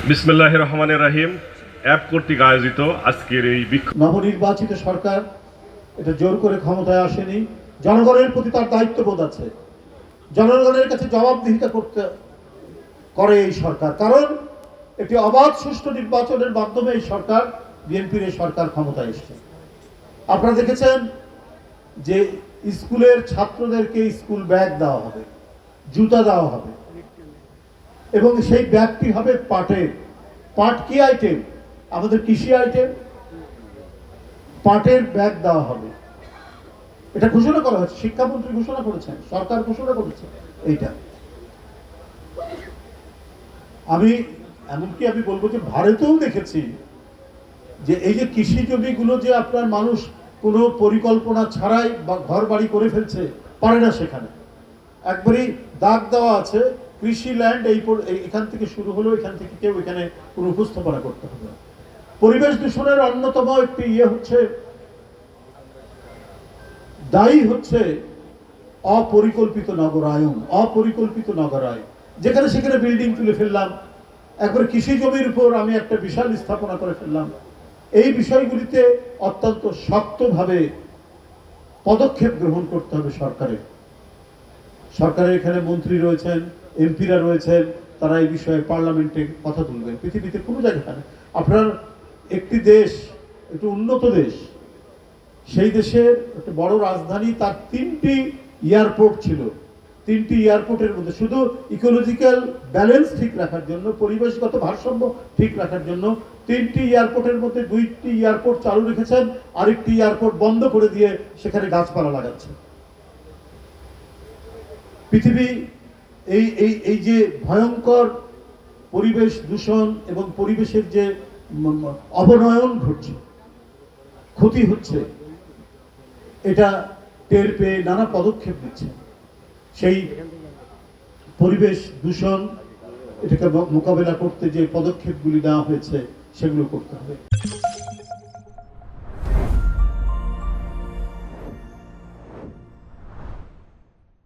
বিসমিল্লাহির রহমানির রহিম। অ্যাপ কর্তৃক আয়োজিত আজকের এই নবনির্বাচিত সরকার এটা জোর করে ক্ষমতায় আসেনি। জনগণের প্রতি তার দায়িত্ববোধ আছে, জনগণের কাছে জবাবদিহিতা করে এই সরকার। কারণ একটি অবাধ সুষ্ঠু নির্বাচনের মাধ্যমে এই সরকার, বিএনপির এই সরকার ক্ষমতায় এসেছে। আপনারা দেখেছেন যে স্কুলের ছাত্রদেরকে স্কুল ব্যাগ দেওয়া হবে, জুতা দেওয়া হবে, এবং সেই ব্যাগটি হবে পাটের। পাট কি আইটেম? আমাদের কৃষি আইটেম। পাটের ব্যাগ দেওয়া হবে, এটা ঘোষণা করা হয়েছে। শিক্ষামন্ত্রী ঘোষণা করেছেন, সরকার ঘোষণা করেছে এইটা। আমি এমনকি আমি বলবো যে ভারতেও দেখেছি যে এই যে কৃষি জমিগুলো যে আপনার মানুষ কোনো পরিকল্পনা ছাড়াই বা ঘর বাড়ি করে ফেলছে, পারে না, সেখানে একবারই দাগ দেওয়া আছে কৃষি ল্যান্ড, এখান থেকে শুরু হলো, এখান থেকে কেউ এখানে কোনো উপস্থাপনা করতে হবে না। পরিবেশ দূষণের অন্যতম একটি দায়ী হচ্ছে অপরিকল্পিত নগরায়ন। যেখানে সেখানে বিল্ডিং তুলে ফেললাম, একবার কৃষি জমির উপর আমি একটা বিশাল স্থাপনা করে ফেললাম। এই বিষয়গুলিতে অত্যন্ত শক্তভাবে পদক্ষেপ গ্রহণ করতে হবে সরকারের এখানে মন্ত্রী রয়েছেন, এমপিরা রয়েছেন, তারা এই বিষয়ে পার্লামেন্টে কথা তুলবেন। পৃথিবীতে কোনো জায়গায় আপনার একটি দেশ, একটি উন্নত দেশ, সেই দেশের একটা বড় রাজধানী, তার 3টি এয়ারপোর্ট ছিল। 3টি এয়ারপোর্টের মধ্যে শুধু ইকোলজিক্যাল ব্যালেন্স ঠিক রাখার জন্য, পরিবেশগত ভারসাম্য ঠিক রাখার জন্য 3টি এয়ারপোর্টের মধ্যে 2টি এয়ারপোর্ট চালু রেখেছেন, আরেকটি এয়ারপোর্ট বন্ধ করে দিয়ে সেখানে গাছপালা লাগাচ্ছে। পৃথিবী এই যে ভয়ঙ্কর পরিবেশ দূষণ এবং পরিবেশের যে অবনয়ন ঘটছে, ক্ষতি হচ্ছে, এটা টের পেয়ে নানা পদক্ষেপ নিচ্ছে। সেই পরিবেশ দূষণ এটাকে মোকাবেলা করতে যে পদক্ষেপগুলি নেওয়া হয়েছে সেগুলো করতে হবে।